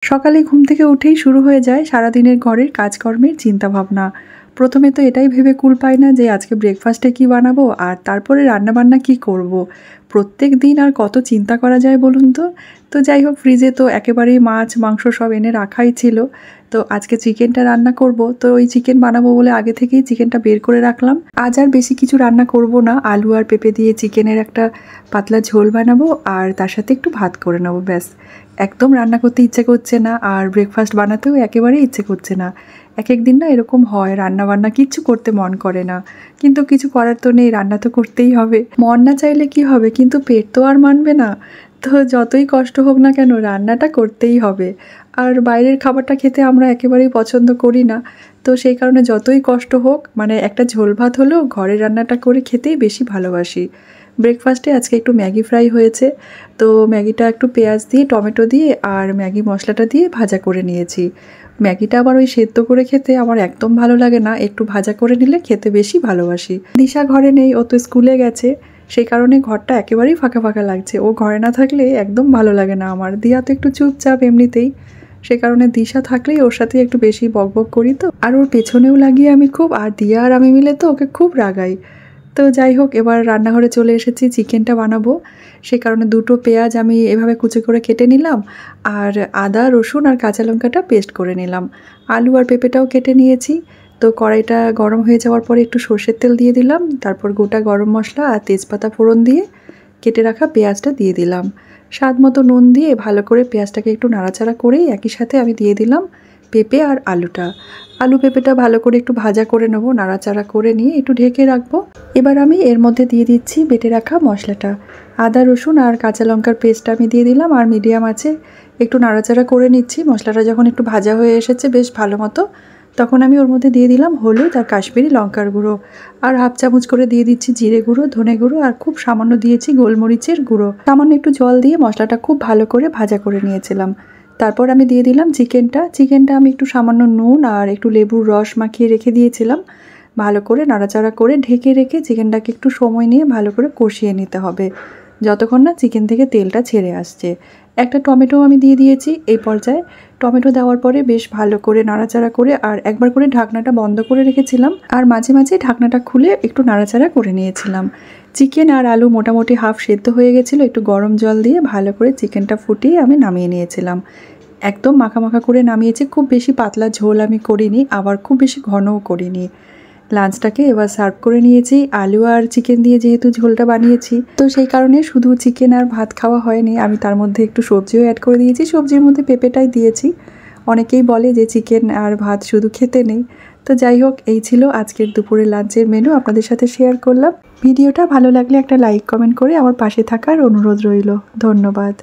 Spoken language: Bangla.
সকালে ঘুম থেকে উঠেই শুরু হয়ে যায় সারাদিনের ঘরের কাজকর্মের চিন্তাভাবনা। প্রথমে তো এটাই ভেবে কুল পাই না যে আজকে ব্রেকফাস্টে কি বানাবো আর তারপরে রান্নাবান্না কি করব। প্রত্যেক দিন আর কত চিন্তা করা যায় বলুন তো। তো যাই হোক, ফ্রিজে তো একেবারেই মাছ মাংস সব এনে রাখাই ছিল। তো আজকে চিকেনটা রান্না করব, তো ওই চিকেন বানাবো বলে আগে থেকেই চিকেনটা বের করে রাখলাম। আজ আর বেশি কিছু রান্না করব না, আলু আর পেঁপে দিয়ে চিকেনের একটা পাতলা ঝোল বানাবো আর তার সাথে একটু ভাত করে নেবো, ব্যাস। একদম রান্না করতে ইচ্ছে করছে না আর ব্রেকফাস্ট বানাতেও একেবারেই ইচ্ছে করছে না। এক এক দিন না এরকম হয়, রান্না বান্না কিচ্ছু করতে মন করে না, কিন্তু কিছু করার তো নেই, রান্না তো করতেই হবে। মন না চাইলে কি হবে, কিন্তু পেট তো আর মানবে না। তো যতই কষ্ট হোক না কেন রান্নাটা করতেই হবে। আর বাইরের খাবারটা খেতে আমরা একেবারেই পছন্দ করি না। তো সেই কারণে যতই কষ্ট হোক, মানে একটা ঝোল ভাত হলেও ঘরে রান্নাটা করে খেতেই বেশি ভালোবাসি। ব্রেকফাস্টে আজকে একটু ম্যাগি ফ্রাই হয়েছে। তো ম্যাগিটা একটু পেঁয়াজ দিয়ে টমেটো দিয়ে আর ম্যাগি মশলাটা দিয়ে ভাজা করে নিয়েছি। ম্যাগিটা আবার ওই সেদ্ধ করে খেতে আমার একদম ভালো লাগে না, একটু ভাজা করে নিলে খেতে বেশি ভালোবাসি। দিশা ঘরে নেই, ও তো স্কুলে গেছে, সেই কারণে ঘরটা একেবারেই ফাঁকা ফাঁকা লাগছে। ও ঘরে না থাকলে একদম ভালো লাগে না আমার। দিয়া তো একটু চুপচাপ এমনিতেই, সে কারণে দিশা থাকলেই ওর সাথে একটু বেশি বকবক করি, তো আর ওর পেছনেও লাগিয়ে আমি খুব, আর দিয়া আর আমি মিলে তো ওকে খুব রাগাই। তো যাই হোক, এবার রান্নাঘরে চলে এসেছি, চিকেনটা বানাবো। সে কারণে দুটো পেঁয়াজ আমি এভাবে কুচি করে কেটে নিলাম আর আদা রসুন আর কাঁচা লঙ্কাটা পেস্ট করে নিলাম। আলু আর পেঁপেটাও কেটে নিয়েছি। তো কড়াইটা গরম হয়ে যাওয়ার পরে একটু সর্ষের তেল দিয়ে দিলাম, তারপর গোটা গরম মশলা আর তেজপাতা ফোড়ন দিয়ে কেটে রাখা পেঁয়াজটা দিয়ে দিলাম। স্বাদ মতো নুন দিয়ে ভালো করে পেঁয়াজটাকে একটু নাড়াচাড়া করেই একই সাথে আমি দিয়ে দিলাম পেঁপে আর আলুটা। আলু পেঁপেটা ভালো করে একটু ভাজা করে নেবো, নাড়াচাড়া করে নিয়ে একটু ঢেকে রাখবো। এবার আমি এর মধ্যে দিয়ে দিচ্ছি বেটে রাখা মশলাটা। আদা রসুন আর কাঁচা লঙ্কার পেস্টটা আমি দিয়ে দিলাম আর মিডিয়াম আছে একটু নাড়াচাড়া করে নিচ্ছি। মশলাটা যখন একটু ভাজা হয়ে এসেছে বেশ ভালো মতো, তখন আমি ওর মধ্যে দিয়ে দিলাম হলুদ আর কাশ্মীরি লঙ্কার গুঁড়ো আর হাফ চামচ করে দিয়ে দিচ্ছি জিরে গুঁড়ো, ধনে গুঁড়ো আর খুব সামান্য দিয়েছি গোলমরিচের গুঁড়ো। সামান্য একটু জল দিয়ে মশলাটা খুব ভালো করে ভাজা করে নিয়েছিলাম। তারপর আমি দিয়ে দিলাম চিকেনটা আমি একটু সামান্য নুন আর একটু লেবুর রস মাখিয়ে রেখে দিয়েছিলাম। ভালো করে নাড়াচাড়া করে ঢেকে রেখে চিকেনটাকে একটু সময় নিয়ে ভালো করে কষিয়ে নিতে হবে, যতক্ষণ না চিকেন থেকে তেলটা ছেড়ে আসছে। একটা টমেটো আমি দিয়ে দিয়েছি এই পর্যায়ে। টমেটো দেওয়ার পরে বেশ ভালো করে নাড়াচাড়া করে আর একবার করে ঢাকনাটা বন্ধ করে রেখেছিলাম আর মাঝে মাঝে ঢাকনাটা খুলে একটু নাড়াচাড়া করে নিয়েছিলাম। চিকেন আর আলু মোটামুটি হাফ সেদ্ধ হয়ে গেছিলো, একটু গরম জল দিয়ে ভালো করে চিকেনটা ফুটিয়ে আমি নামিয়ে নিয়েছিলাম। একদম মাখা মাখা করে নামিয়েছি, খুব বেশি পাতলা ঝোল আমি করিনি, আবার খুব বেশি ঘনও করিনি। লাঞ্চটাকে এবার সার্ভ করে নিয়েছি। আলু আর চিকেন দিয়ে যেহেতু ঝোলটা বানিয়েছি, তো সেই কারণে শুধু চিকেন আর ভাত খাওয়া হয়নি, আমি তার মধ্যে একটু সবজিও অ্যাড করে দিয়েছি। সবজির মধ্যে পেঁপেটাই দিয়েছি। অনেকেই বলে যে চিকেন আর ভাত শুধু খেতে নেই। তো যাই হোক, এই ছিল আজকের দুপুরের লাঞ্চের মেনু, আপনাদের সাথে শেয়ার করলাম। ভিডিওটা ভালো লাগলে একটা লাইক কমেন্ট করে আমার পাশে থাকার অনুরোধ রইল। ধন্যবাদ।